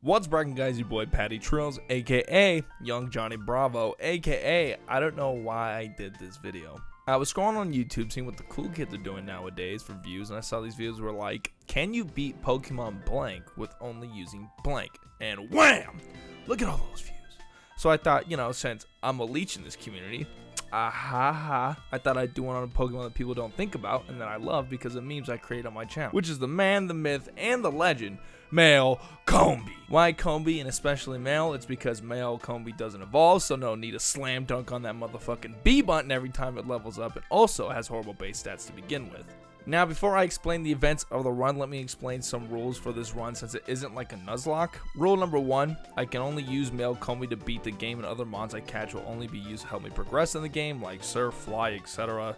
What's breaking, guys? Your boy PattyTrills, aka Young Johnny Bravo, aka I don't know why I did this video. I was scrolling on YouTube seeing what the cool kids are doing nowadays for views, and I saw these videos were like, can you beat Pokemon blank with only using blank? And wham! Look at all those views. So I thought, you know, since I'm a leech in this community, I thought I'd do one on a Pokemon that people don't think about and that I love because of memes I create on my channel, which is the man, the myth, and the legend, male Combee. Why Combee, and especially male? It's because male Combee doesn't evolve, so no need to slam dunk on that motherfucking B button every time it levels up, and also has horrible base stats to begin with. Now, before I explain the events of the run, let me explain some rules for this run since it isn't like a Nuzlocke. Rule number 1, I can only use male Combee to beat the game, and other mons I catch will only be used to help me progress in the game, like surf, fly, etc.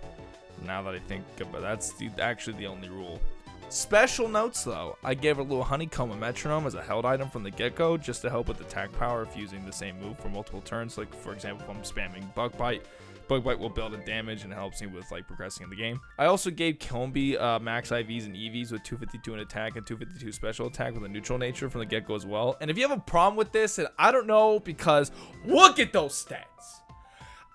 Now that I think about it, that's actually the only rule. Special notes though, I gave a little honeycomb and metronome as a held item from the get-go just to help with attack power if using the same move for multiple turns. Like for example, if I'm spamming Bug Bite will build in damage and helps me with like progressing in the game. I also gave Combee max IVs and EVs with 252 in attack and 252 special attack with a neutral nature from the get-go as well. And if you have a problem with this, and I don't know, because look at those stats.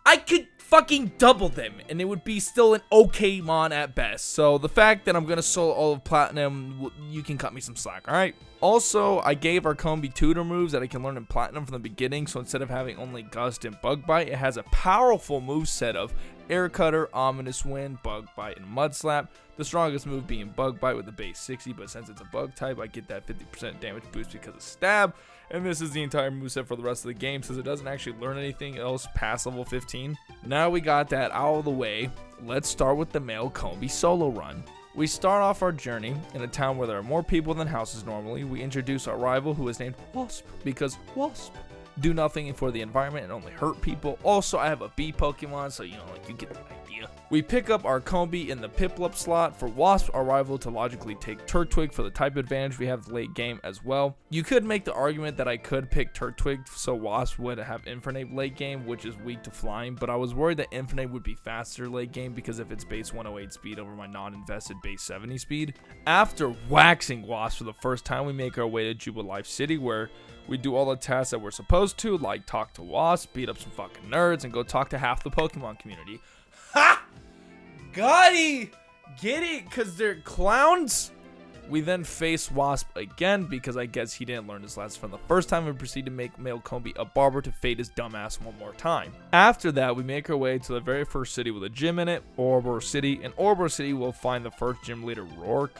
I could fucking double them and it would be still an okay mon at best. So the fact that I'm gonna solo all of platinum, you can cut me some slack, alright? Also, I gave our Combee tutor moves that I can learn in platinum from the beginning, so instead of having only Gust and Bug Bite, it has a powerful move set of Air Cutter, Ominous Wind, Bug Bite, and Mud Slap. The strongest move being Bug Bite with the base 60, but since it's a bug type, I get that 50% damage boost because of Stab. And this is the entire moveset for the rest of the game, since it doesn't actually learn anything else past level 15. Now we got that out of the way, let's start with the male Combee solo run. We start off our journey in a town where there are more people than houses normally. We introduce our rival, who is named Wasp, because Wasp do nothing for the environment and only hurt people. Also, I have a bee Pokemon, so you know, like, you get the idea. We pick up our Combee in the Piplup slot for Wasp, our rival, to logically take Turtwig for the type advantage we have late game as well. You could make the argument that I could pick Turtwig so Wasp would have Infernape late game, which is weak to flying, but I was worried that Infernape would be faster late game because of its base 108 speed over my non-invested base 70 speed. After waxing Wasp for the first time, we make our way to Jubilife City, where we do all the tasks that we're supposed to, like talk to Wasp, beat up some fucking nerds, and go talk to half the Pokemon community. Ha! Gotti! Get it? Because they're clowns? We then face Wasp again, because I guess he didn't learn his lesson from the first time, and proceed to make male Combee a barber to fade his dumbass one more time. After that, we make our way to the very first city with a gym in it, Ouroboros City. In Ouroboros City, we'll find the first gym leader, Rourke,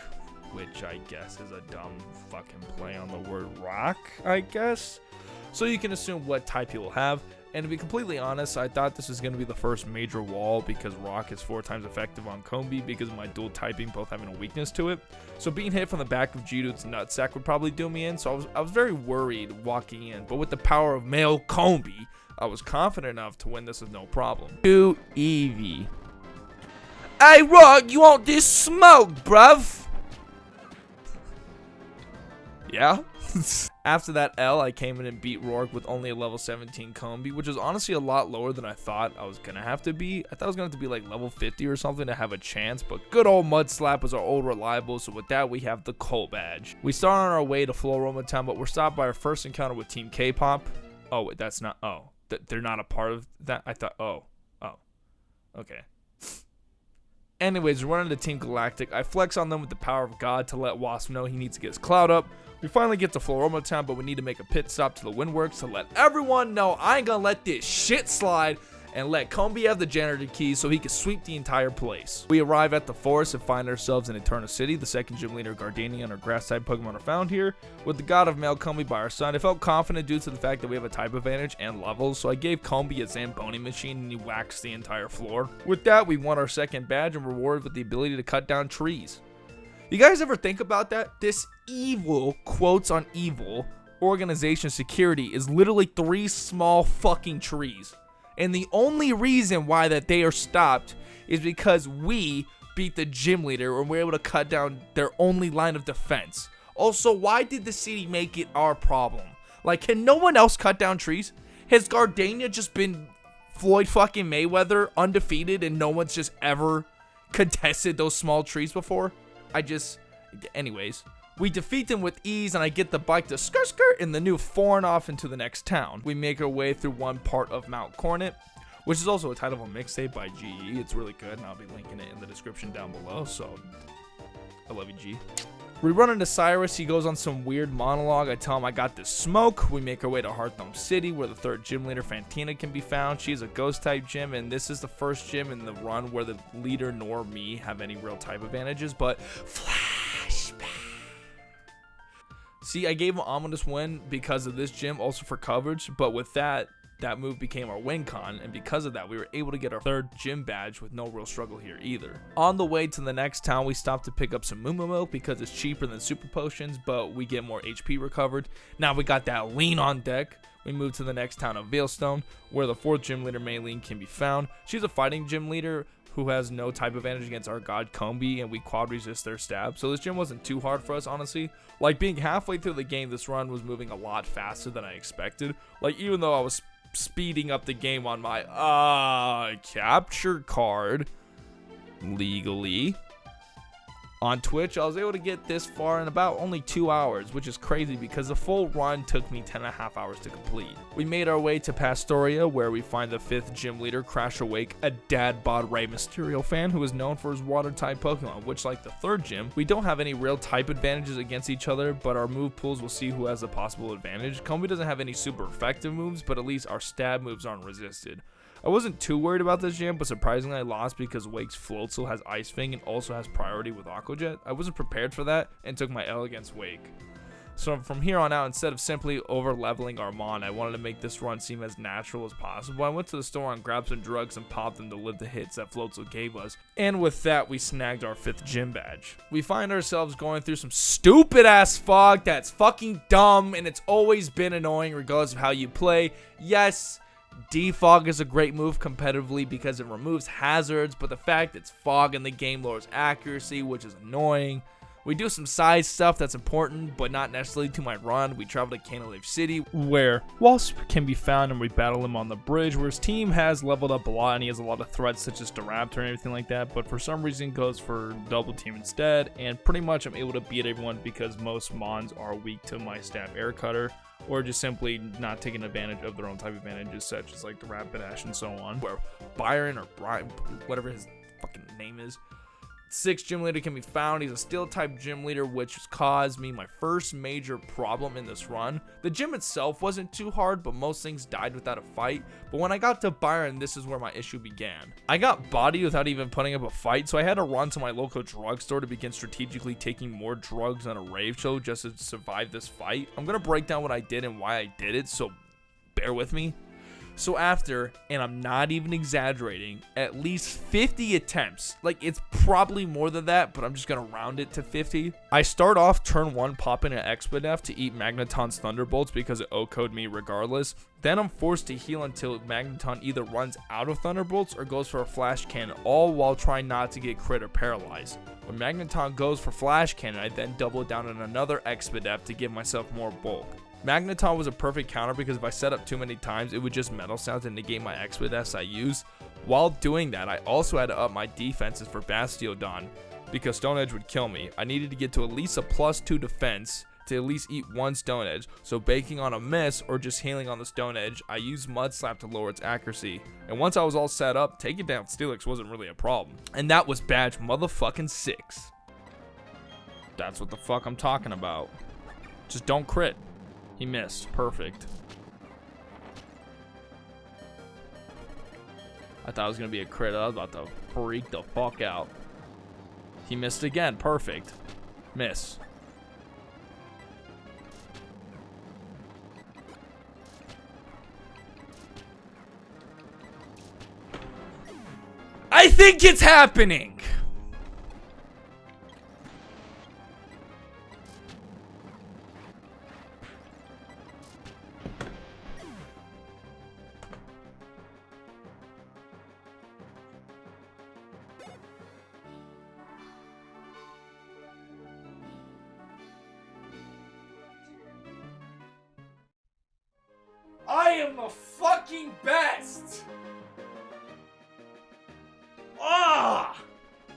which I guess is a dumb fucking play on the word rock, I guess. So you can assume what type he will have. And to be completely honest, I thought this was going to be the first major wall because rock is 4 times effective on Combee because of my dual typing both having a weakness to it. So being hit from the back of Geodude's nutsack would probably do me in. So I was very worried walking in. But with the power of male Combee, I was confident enough to win this with no problem. 2 Eevee. Hey Rock, you want this smoke, bruv? Yeah. After that L, I came in and beat Rourke with only a level 17 Combee, which is honestly a lot lower than I thought I was going to have to be. I thought I was going to have to be like level 50 or something to have a chance, but good old Mud Slap was our old reliable, so with that we have the Coal Badge. We start on our way to Floroma Town, but we're stopped by our first encounter with Team K-Pop. Oh, wait, that's not, oh, they're not a part of that? I thought, oh, okay. Anyways, we run into Team Galactic. I flex on them with the power of God to let Wasp know he needs to get his cloud up. We finally get to Floroma Town, but we need to make a pit stop to the Windworks to let everyone know I ain't gonna let this shit slide and let Combee have the janitor keys so he can sweep the entire place. We arrive at the forest and find ourselves in Eterna City. The second gym leader, Giratina, and our grass-type Pokemon are found here. With the god of male Combee by our side, I felt confident due to the fact that we have a type advantage and levels, so I gave Combee a Zamboni machine and he waxed the entire floor. With that, we won our second badge and rewarded with the ability to cut down trees. You guys ever think about that? This evil, quotes on evil, organization security is literally 3 small fucking trees. And the only reason why that they are stopped is because we beat the gym leader and we're able to cut down their only line of defense. Also, why did the city make it our problem? Like, can no one else cut down trees? Has Gardania just been Floyd fucking Mayweather undefeated and no one's just ever contested those small trees before? Anyways, We defeat them with ease, and I get the bike to skirt in the new foreign off into the next town. We make our way through one part of Mount Cornet, which is also a title of a mixtape by GE. It's really good, and I'll be linking it in the description down below, so I love you, G. We run into Cyrus. He goes on some weird monologue. I tell him I got this smoke. We make our way to Hearthome City, where the third gym leader, Fantina, can be found. She's a ghost-type gym, and this is the first gym in the run where the leader nor me have any real type advantages, but flashback. See, I gave him ominous win because of this gym, also for coverage, but with that move became our win con, and because of that, we were able to get our third gym badge with no real struggle here either. On the way to the next town, we stopped to pick up some Moo Milk because it's cheaper than super potions, but we get more HP recovered. Now we got that lean on deck. We move to the next town of Veilstone, where the fourth gym leader, Maylene, can be found. She's a fighting gym leader who has no type advantage against our god Combee, and we quad resist their stab. So this gym wasn't too hard for us, honestly. Like, being halfway through the game, this run was moving a lot faster than I expected. Like, even though I was speeding up the game on my capture card legally on Twitch, I was able to get this far in about only 2 hours, which is crazy because the full run took me 10.5 hours to complete. We made our way to Pastoria, where we find the fifth gym leader, Crash Awake, a dad bod Rey Mysterio fan who is known for his water type Pokemon, which, like the third gym, we don't have any real type advantages against each other, but our move pools will see who has a possible advantage. Combee doesn't have any super effective moves, but at least our stab moves aren't resisted. I wasn't too worried about this gym, but surprisingly I lost because Wake's Floatzel has Ice Fang and also has priority with Aqua Jet. I wasn't prepared for that and took my L against Wake. So from here on out, instead of simply over leveling Armand, I wanted to make this run seem as natural as possible. I went to the store and grabbed some drugs and popped them to live the hits that Floatzel gave us. And with that, we snagged our fifth gym badge. We find ourselves going through some stupid ass fog that's fucking dumb, and it's always been annoying regardless of how you play. Yes, defog is a great move competitively because it removes hazards, but the fact it's fog in the game lowers accuracy, which is annoying. We do some side stuff that's important, but not necessarily to my run. We travel to Canalave City, where Wasp can be found, and we battle him on the bridge, where his team has leveled up a lot, and he has a lot of threats such as Raptor and everything like that, but for some reason goes for double team instead, and pretty much I'm able to beat everyone because most Mons are weak to my stab air cutter, or just simply not taking advantage of their own type advantages, such as like the Rapid Dash and so on. Where Byron or Brian, whatever his fucking name is, sixth gym leader can be found. He's a steel type gym leader, which has caused me my first major problem in this run. The gym itself wasn't too hard, but most things died without a fight. But when I got to Byron, this is where my issue began. I got bodied without even putting up a fight, so I had to run to my local drugstore to begin strategically taking more drugs than a rave show just to survive this fight. I'm gonna break down what I did and why I did it, so bear with me. So after, and I'm not even exaggerating, at least 50 attempts, like it's probably more than that, but I'm just going to round it to 50. I start off turn 1 popping an Expedef to eat Magneton's Thunderbolts because it O-code me regardless. Then I'm forced to heal until Magneton either runs out of Thunderbolts or goes for a Flash Cannon, all while trying not to get crit or paralyzed. When Magneton goes for Flash Cannon, I then double down on another Expedef to give myself more bulk. Magneton was a perfect counter because if I set up too many times, it would just metal sound to negate my Expedefs I use. While doing that, I also had to up my defenses for Bastiodon because Stone Edge would kill me. I needed to get to at least a +2 defense to at least eat one Stone Edge, so baking on a miss or just healing on the Stone Edge, I used Mud Slap to lower its accuracy. And once I was all set up, taking down Steelix wasn't really a problem. And that was badge motherfucking 6. That's what the fuck I'm talking about. Just don't crit. He missed. Perfect. I thought it was going to be a crit. I was about to freak the fuck out. He missed again. Perfect. Miss. I think it's happening. I am the fucking best! Ah!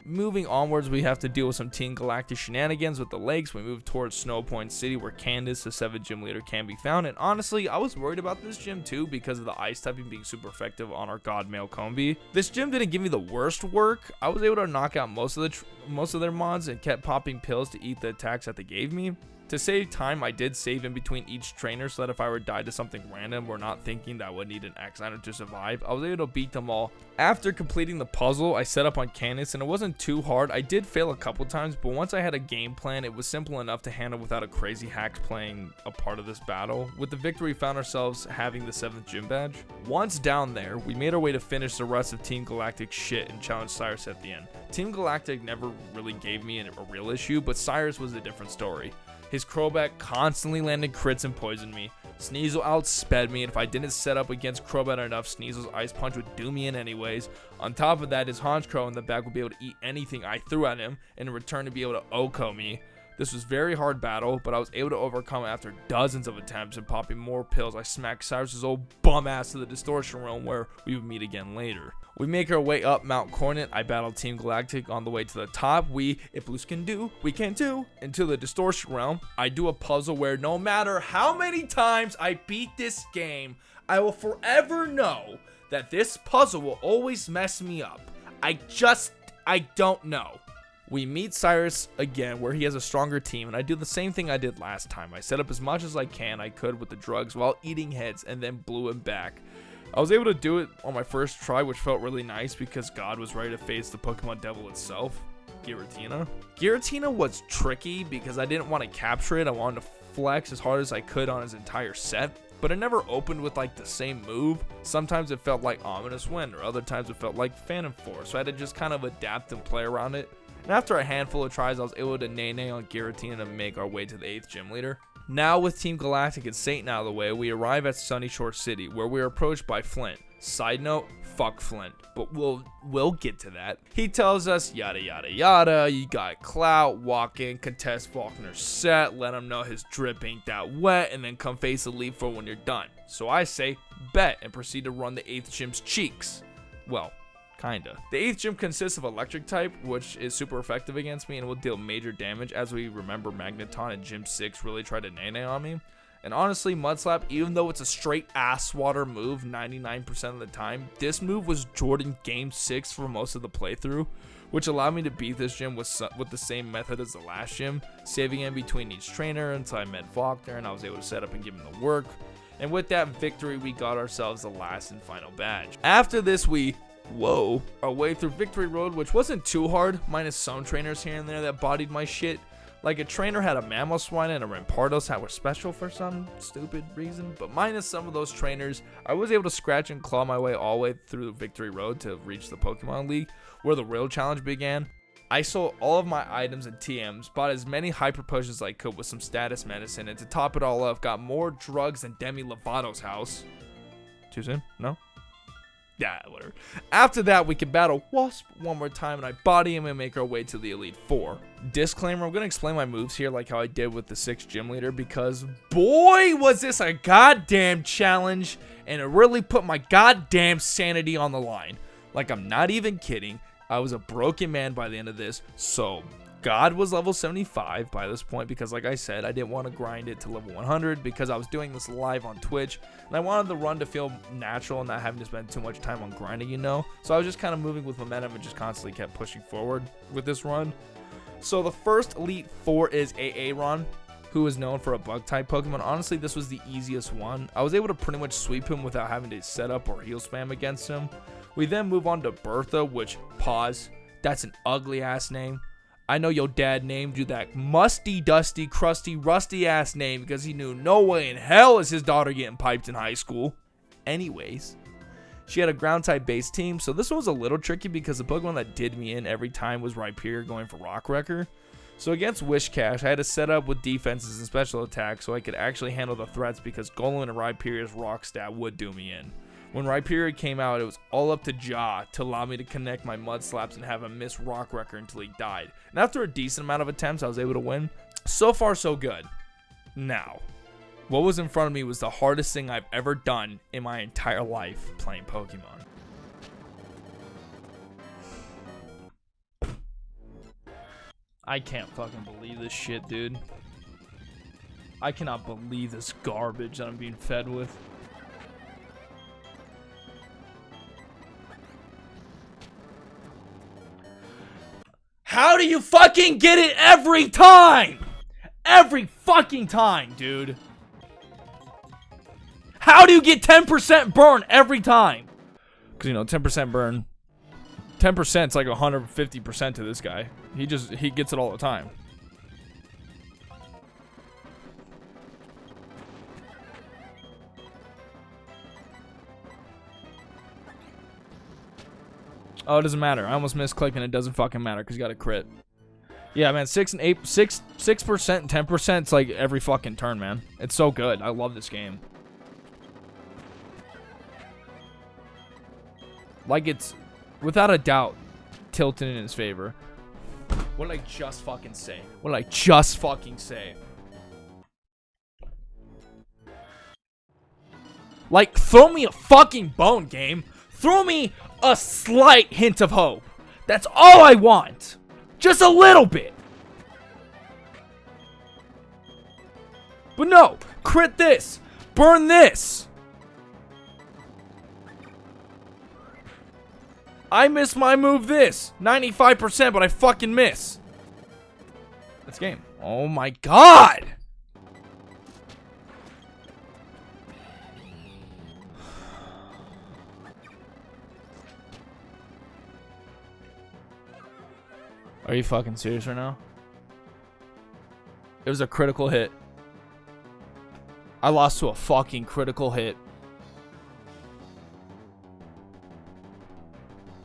Moving onwards, we have to deal with some Team Galactic shenanigans with the lakes. We move towards Snow Point City, where Candace, the 7th gym leader, can be found. And honestly, I was worried about this gym too because of the ice typing being super effective on our god male Combee. This gym didn't give me the worst work. I was able to knock out most of their mods and kept popping pills to eat the attacks that they gave me. To save time, I did save in between each trainer so that if I were to die to something random or not thinking that I would need an X item to survive, I was able to beat them all. After completing the puzzle, I set up on Candace and it wasn't too hard. I did fail a couple times, but once I had a game plan, it was simple enough to handle without a crazy hacks playing a part of this battle. With the victory, we found ourselves having the 7th gym badge. Once down there, we made our way to finish the rest of Team Galactic shit and challenge Cyrus at the end. Team Galactic never really gave me a real issue, but Cyrus was a different story. His Crobat constantly landed crits and poisoned me. Sneasel outsped me, and if I didn't set up against Crobat enough, Sneasel's Ice Punch would do me in anyways. On top of that, his Honchkrow in the back would be able to eat anything I threw at him, and in return to be able to OHKO me. This was a very hard battle, but I was able to overcome it after dozens of attempts and popping more pills. I smacked Cyrus's old bum ass to the Distortion Realm, where we would meet again later. We make our way up Mount Coronet. I battled Team Galactic on the way to the top. If Blues can do, we can too. Into the Distortion Realm, I do a puzzle where no matter how many times I beat this game, I will forever know that this puzzle will always mess me up. I don't know. We meet Cyrus again, where he has a stronger team, and I do the same thing I did last time. I set up as much as I could with the drugs while eating heads, and then blew him back. I was able to do it on my first try, which felt really nice because God was ready to face the Pokemon Devil itself, Giratina. Giratina was tricky because I didn't want to capture it. I wanted to flex as hard as I could on his entire set, but it never opened with like the same move. Sometimes it felt like Ominous Wind, or other times it felt like Phantom Force, so I had to just kind of adapt and play around it. And after a handful of tries, I was able to nay on Giratina to make our way to the 8th gym leader. Now with Team Galactic and Satan out of the way, we arrive at Sunny Shore City, where we are approached by Flint. Side note, fuck Flint, but we'll get to that. He tells us yada yada yada, you got clout, walk in, contest Faulkner's set, let him know his drip ain't that wet, and then come face the lead for when you're done. So I say bet and proceed to run the 8th gym's cheeks. Well, kinda. The 8th gym consists of electric type, which is super effective against me and will deal major damage, as we remember Magneton in Gym 6 really tried to nay on me. And honestly, Mud Slap, even though it's a straight ass water move 99% of the time, this move was Jordan Game 6 for most of the playthrough, which allowed me to beat this gym with the same method as the last gym, saving in between each trainer until I met Faulkner and I was able to set up and give him the work. And with that victory, we got ourselves the last and final badge. After this, we our way through Victory Road, which wasn't too hard, minus some trainers here and there that bodied my shit. Like a trainer had a Mamoswine and a Rampardos that were special for some stupid reason, but minus some of those trainers, I was able to scratch and claw my way all the way through Victory Road to reach the Pokemon League, where the real challenge began. I sold all of my items and TMs, bought as many hyper potions as I could with some status medicine, and to top it all off, got more drugs than Demi Lovato's house. Too soon? No? Yeah, whatever. After that, we can battle Wasp one more time, and I body him and make our way to the Elite Four. Disclaimer, I'm going to explain my moves here like how I did with the 6th gym leader, because boy, was this a goddamn challenge, and it really put my goddamn sanity on the line. Like, I'm not even kidding. I was a broken man by the end of this, so God was level 75 by this point because, like I said, I didn't want to grind it to level 100 because I was doing this live on Twitch, and I wanted the run to feel natural and not having to spend too much time on grinding, you know? So I was just kind of moving with momentum and just constantly kept pushing forward with this run. So the first Elite Four is Aaron, who is known for a bug-type Pokemon. Honestly, this was the easiest one. I was able to pretty much sweep him without having to set up or heal spam against him. We then move on to Bertha, which, pause, that's an ugly-ass name. I know your dad named you that musty, dusty, crusty, rusty-ass name because he knew no way in hell is his daughter getting piped in high school. Anyways, she had a ground-type base team, so this one was a little tricky because the Pokemon that did me in every time was Rhyperior going for Rock Wrecker. So against Wishcash, I had to set up with defenses and special attacks so I could actually handle the threats because Golem and Rhyperior's Rock Stat would do me in. When Rhyperior came out, it was all up to Ja to allow me to connect my Mud Slaps and have him miss Rock Wrecker until he died. And after a decent amount of attempts, I was able to win. So far, so good. Now, what was in front of me was the hardest thing I've ever done in my entire life playing Pokemon. I can't fucking believe this shit, dude. I cannot believe this garbage that I'm being fed with. How do you fucking get it every time? Every fucking time, dude. How do you get 10% burn every time? Because, you know, 10% burn. 10% is like 150% to this guy. He gets it all the time. Oh, it doesn't matter. I almost misclicked and it doesn't fucking matter because you got a crit. Yeah, man, 6% and 10%, it's like every fucking turn, man. It's so good. I love this game. Like, it's, without a doubt, tilted in his favor. What did I just fucking say? What did I just fucking say? Like, throw me a fucking bone, game. Throw me a slight hint of hope. That's all I want. Just a little bit. But no, crit this. Burn this. I miss my move this. 95%, but I fucking miss. This game. Oh my god. Are you fucking serious right now? It was a critical hit. I lost to a fucking critical hit.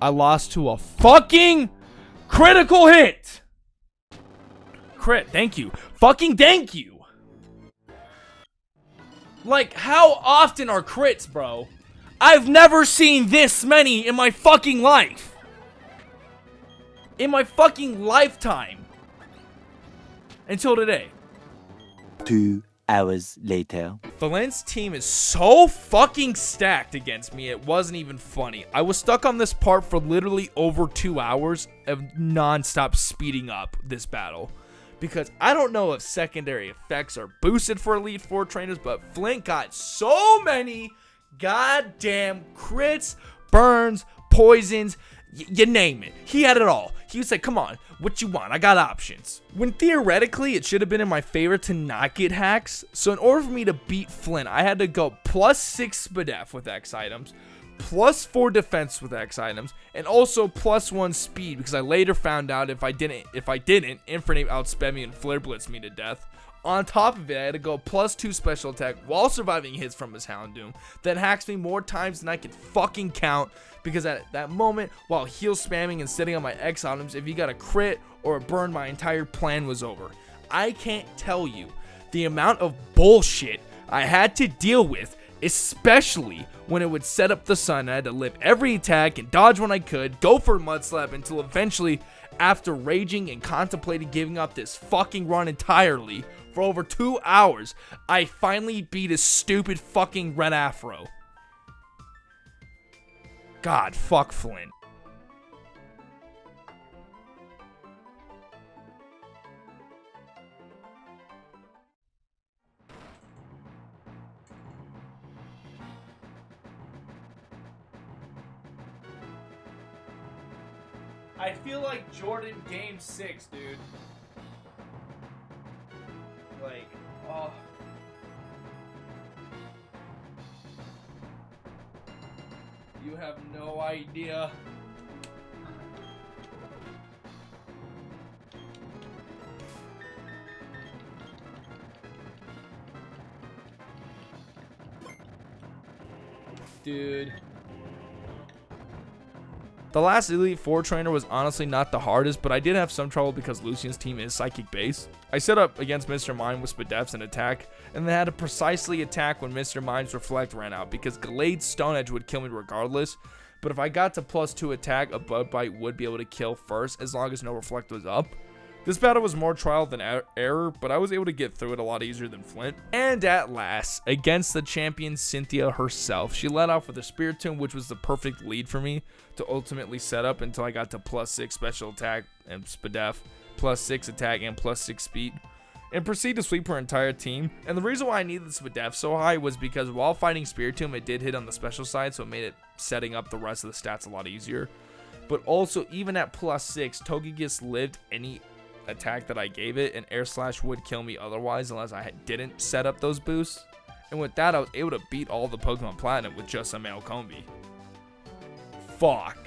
I lost to a fucking critical hit. Crit, thank you. Fucking thank you. Like, how often are crits, bro? I've never seen this many in my fucking life. In my fucking lifetime. Until today. 2 hours later. Flint's team is so fucking stacked against me, it wasn't even funny. I was stuck on this part for literally over 2 hours of non-stop speeding up this battle. Because I don't know if secondary effects are boosted for Elite 4 trainers, but Flint got so many goddamn crits, burns, poisons, you name it. He had it all. He was like, come on, what you want? I got options. When theoretically, it should have been in my favor to not get hacks. So in order for me to beat Flint, I had to go +6 SPDEF with X items, +4 defense with X items, and also +1 speed, because I later found out if I didn't, Infernape outsped me and Flare Blitzed me to death. On top of it, I had to go +2 special attack while surviving hits from his Houndoom. That hacks me more times than I can fucking count, because at that moment, while heal spamming and sitting on my X items, if he got a crit or a burn, my entire plan was over. I can't tell you the amount of bullshit I had to deal with, especially when it would set up the sun. I had to live every attack and dodge when I could, go for Mud Slap until eventually, after raging and contemplating giving up this fucking run entirely for over 2 hours, I finally beat his stupid fucking red afro. God, fuck Flint. I feel like Jordan Game 6, dude. Like, oh. You have no idea. Dude. The last Elite 4 trainer was honestly not the hardest, but I did have some trouble because Lucian's team is Psychic Base. I set up against Mr. Mime with SPDEFs and attack, and then had to precisely attack when Mr. Mime's Reflect ran out, because Galade's Stone Edge would kill me regardless. But if I got to +2 attack, a Bud Bite would be able to kill first, as long as no Reflect was up. This battle was more trial than error, but I was able to get through it a lot easier than Flint. And at last, against the champion Cynthia herself, she led off with a Spiritomb, which was the perfect lead for me to ultimately set up until I got to +6 special attack and SPDEF, +6 attack and +6 speed, and proceed to sweep her entire team. And the reason why I needed this with def so high was because while fighting Spiritomb, it did hit on the special side, so it made it setting up the rest of the stats a lot easier. But also, even at +6, Togekiss lived any attack that I gave it, and Air Slash would kill me otherwise unless I didn't set up those boosts. And with that, I was able to beat all the Pokemon Platinum with just a male Combee. Fuck.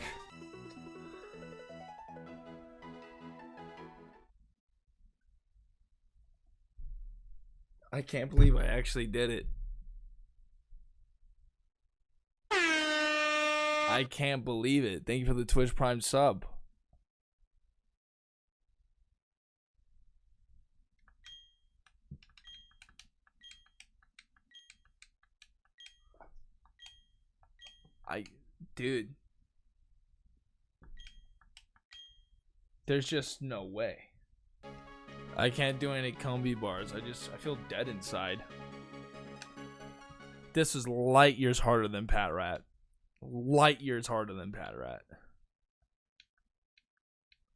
I can't believe I actually did it. I can't believe it. Thank you for the Twitch Prime sub. Dude. There's just no way. I can't do any Combee bars. I feel dead inside. This is light years harder than Patrat. Light years harder than Patrat.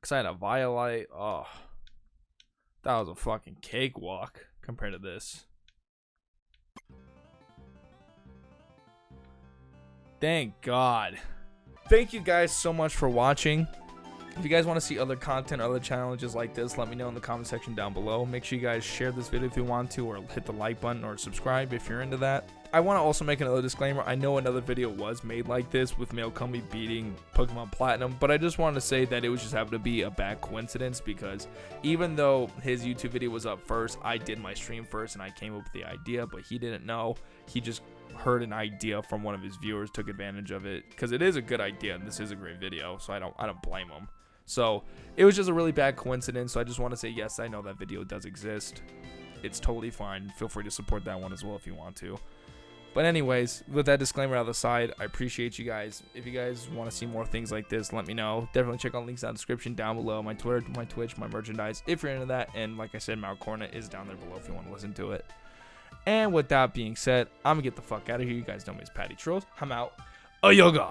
Because I had a Violite. Oh. That was a fucking cakewalk compared to this. Thank God. Thank you guys so much for watching. If you guys want to see other content, other challenges like this, let me know in the comment section down below. Make sure you guys share this video if you want to, or hit the like button, or subscribe if you're into that. I want to also make another disclaimer. I know another video was made like this with male Combee beating Pokemon Platinum, but I just wanted to say that it was just happened to be a bad coincidence, because even though his YouTube video was up first, I did my stream first and I came up with the idea, but he didn't know. He just heard an idea from one of his viewers, took advantage of it, because it is a good idea and this is a great video, so I don't blame him. So it was just a really bad coincidence. So I just want to say, yes, I know that video does exist. It's totally fine. Feel free to support that one as well if you want to. But anyways, with that disclaimer out of the side, I appreciate you guys. If you guys want to see more things like this, let me know. Definitely check out links down in the description down below. My Twitter, my Twitch, my merchandise, if you're into that. And like I said, Mount Cornet is down there below if you want to listen to it. And with that being said, I'm going to get the fuck out of here. You guys know me as PattyTrills. I'm out. Oh, yoga.